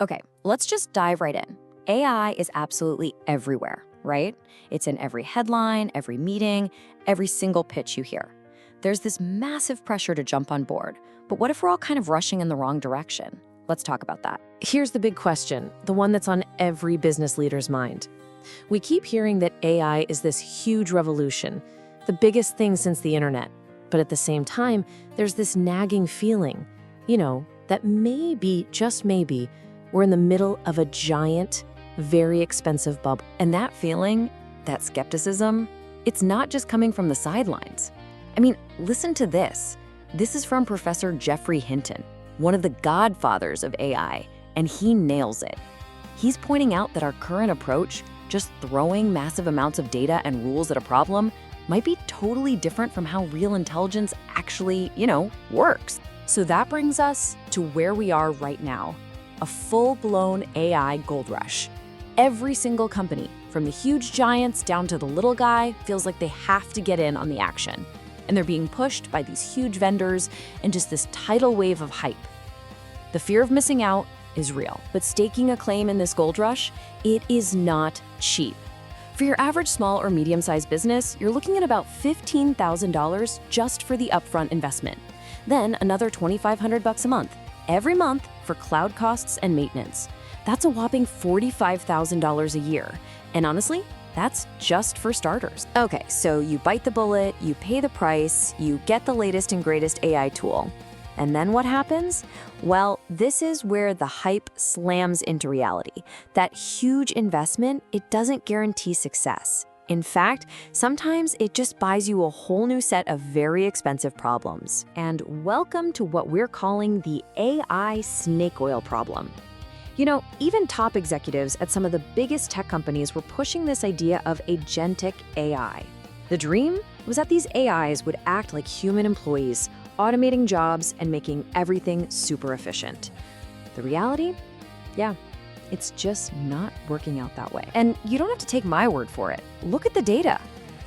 Okay, let's just dive right in. AI is absolutely everywhere, right? It's in every headline, every meeting, every single pitch you hear. There's this massive pressure to jump on board, but what if we're all kind of rushing in the wrong direction? Let's talk about that. Here's the big question, the one that's on every business leader's mind. We keep hearing that AI is this huge revolution, the biggest thing since the internet. But at the same time, there's this nagging feeling, that maybe, just maybe, we're in the middle of a giant, very expensive bubble. And that feeling, that skepticism, it's not just coming from the sidelines. I mean, listen to this. This is from Professor Jeffrey Hinton, one of the godfathers of AI, and he nails it. He's pointing out that our current approach, just throwing massive amounts of data and rules at a problem, might be totally different from how real intelligence actually, works. So that brings us to where we are right now, a full-blown AI gold rush. Every single company, from the huge giants down to the little guy, feels like they have to get in on the action. And they're being pushed by these huge vendors and just this tidal wave of hype. The fear of missing out is real, but staking a claim in this gold rush, it is not cheap. For your average small or medium-sized business, you're looking at about $15,000 just for the upfront investment. Then another $2,500 a month, every month for cloud costs and maintenance. That's a whopping $45,000 a year. And honestly, that's just for starters. Okay, so you bite the bullet, you pay the price, you get the latest and greatest AI tool. And then what happens? Well, this is where the hype slams into reality. That huge investment, it doesn't guarantee success. In fact, sometimes it just buys you a whole new set of very expensive problems. And welcome to what we're calling the AI snake oil problem. Even top executives at some of the biggest tech companies were pushing this idea of agentic AI. The dream was that these AIs would act like human employees, automating jobs and making everything super efficient. The reality? Yeah, it's just not working out that way. And you don't have to take my word for it. Look at the data.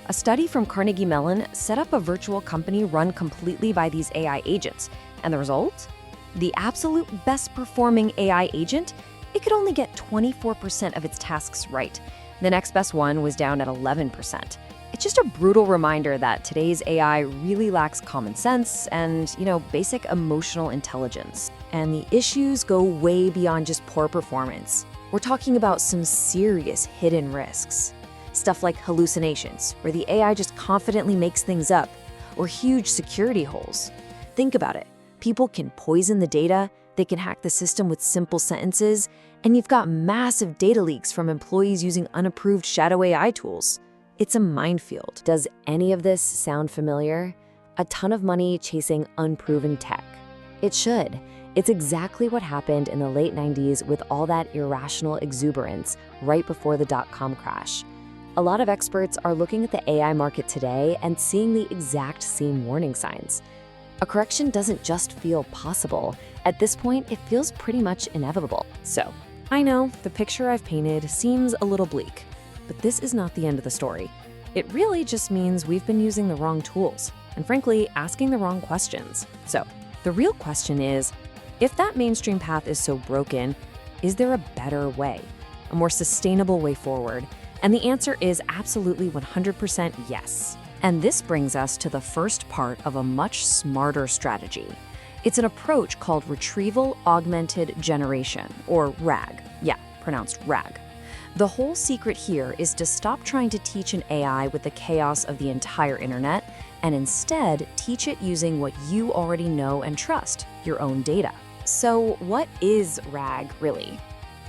A study from Carnegie Mellon set up a virtual company run completely by these AI agents. And the result? The absolute best performing AI agent, it could only get 24% of its tasks right. The next best one was down at 11%. It's just a brutal reminder that today's AI really lacks common sense and, basic emotional intelligence. And the issues go way beyond just poor performance. We're talking about some serious hidden risks. Stuff like hallucinations, where the AI just confidently makes things up, or huge security holes. Think about it. People can poison the data, they can hack the system with simple sentences, and you've got massive data leaks from employees using unapproved shadow AI tools. It's a minefield. Does any of this sound familiar? A ton of money chasing unproven tech. It should. It's exactly what happened in the late 90s with all that irrational exuberance right before the dot-com crash. A lot of experts are looking at the AI market today and seeing the exact same warning signs. A correction doesn't just feel possible. At this point, it feels pretty much inevitable. So, I know the picture I've painted seems a little bleak, but this is not the end of the story. It really just means we've been using the wrong tools and, frankly, asking the wrong questions. So, the real question is, if that mainstream path is so broken, is there a better way, a more sustainable way forward? And the answer is absolutely 100% yes. And this brings us to the first part of a much smarter strategy. It's an approach called Retrieval Augmented Generation, or RAG. Yeah, pronounced RAG. The whole secret here is to stop trying to teach an AI with the chaos of the entire internet and instead teach it using what you already know and trust, your own data. So what is RAG really?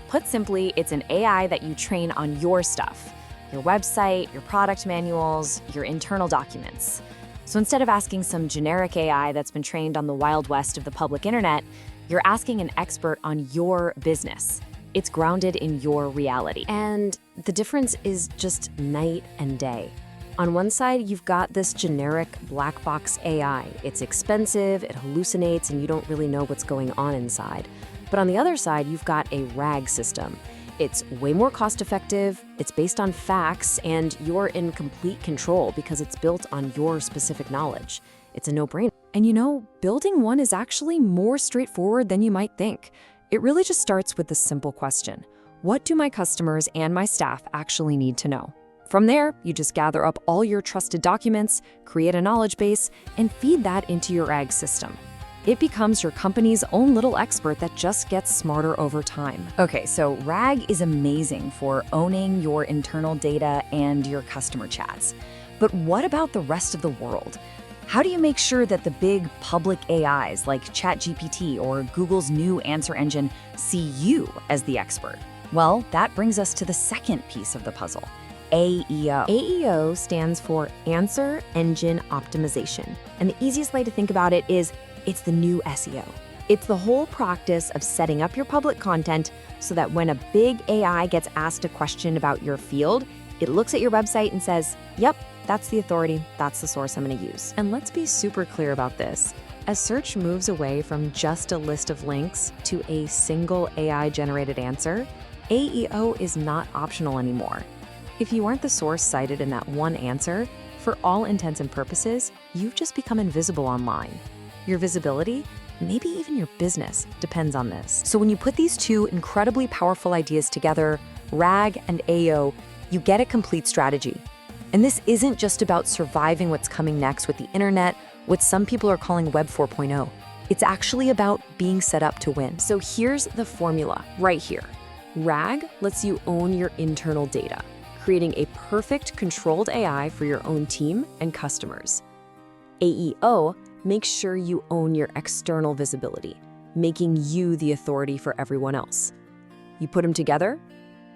Put simply, it's an AI that you train on your stuff. Your website, your product manuals, your internal documents. So instead of asking some generic AI that's been trained on the Wild West of the public internet, you're asking an expert on your business. It's grounded in your reality. And the difference is just night and day. On one side, you've got this generic black box AI. It's expensive, it hallucinates, and you don't really know what's going on inside. But on the other side, you've got a RAG system. It's way more cost-effective, it's based on facts, and you're in complete control because it's built on your specific knowledge. It's a no-brainer. And building one is actually more straightforward than you might think. It really just starts with the simple question: what do my customers and my staff actually need to know? From there, you just gather up all your trusted documents, create a knowledge base, and feed that into your RAG system. It becomes your company's own little expert that just gets smarter over time. Okay, so RAG is amazing for owning your internal data and your customer chats. But what about the rest of the world? How do you make sure that the big public AIs like ChatGPT or Google's new answer engine see you as the expert? Well, that brings us to the second piece of the puzzle: AEO. AEO stands for Answer Engine Optimization. And the easiest way to think about it is it's the new SEO. It's the whole practice of setting up your public content so that when a big AI gets asked a question about your field, it looks at your website and says, yep, that's the authority, that's the source I'm going to use. And let's be super clear about this. As search moves away from just a list of links to a single AI-generated answer, AEO is not optional anymore. If you aren't the source cited in that one answer, for all intents and purposes, you've just become invisible online. Your visibility, maybe even your business, depends on this. So when you put these two incredibly powerful ideas together, RAG and AEO, you get a complete strategy. And this isn't just about surviving what's coming next with the internet, what some people are calling Web 4.0. It's actually about being set up to win. So here's the formula right here. RAG lets you own your internal data, creating a perfect controlled AI for your own team and customers. AEO makes sure you own your external visibility, making you the authority for everyone else. You put them together,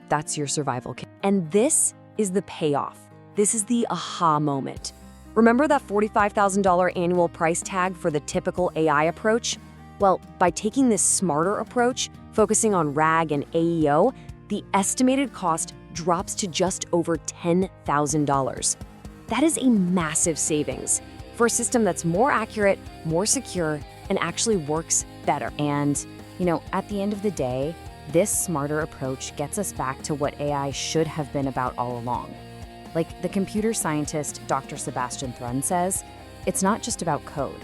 that's your survival kit. And this is the payoff. This is the aha moment. Remember that $45,000 annual price tag for the typical AI approach? Well, by taking this smarter approach, focusing on RAG and AEO, the estimated cost drops to just over $10,000. That is a massive savings for a system that's more accurate, more secure, and actually works better. And, at the end of the day, this smarter approach gets us back to what AI should have been about all along. Like the computer scientist Dr. Sebastian Thrun says, it's not just about code.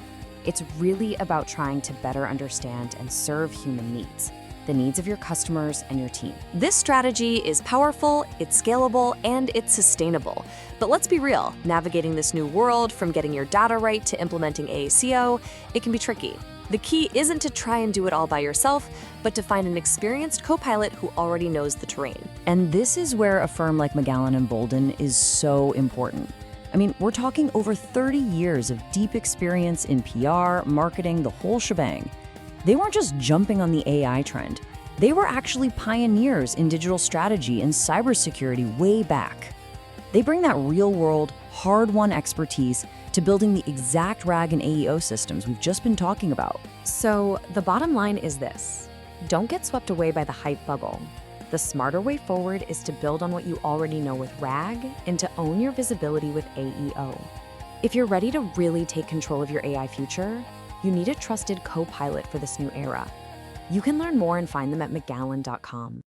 It's really about trying to better understand and serve human needs, the needs of your customers and your team. This strategy is powerful, it's scalable, and it's sustainable. But let's be real, navigating this new world, from getting your data right to implementing AECO, it can be tricky. The key isn't to try and do it all by yourself, but to find an experienced co-pilot who already knows the terrain. And this is where a firm like McGallen Boldens is so important. I mean, we're talking over 30 years of deep experience in PR, marketing, the whole shebang. They weren't just jumping on the AI trend. They were actually pioneers in digital strategy and cybersecurity way back. They bring that real-world, hard-won expertise to building the exact RAG and AEO systems we've just been talking about. So the bottom line is this: don't get swept away by the hype bubble. The smarter way forward is to build on what you already know with RAG and to own your visibility with AEO. If you're ready to really take control of your AI future, you need a trusted co-pilot for this new era. You can learn more and find them at McGallen.com.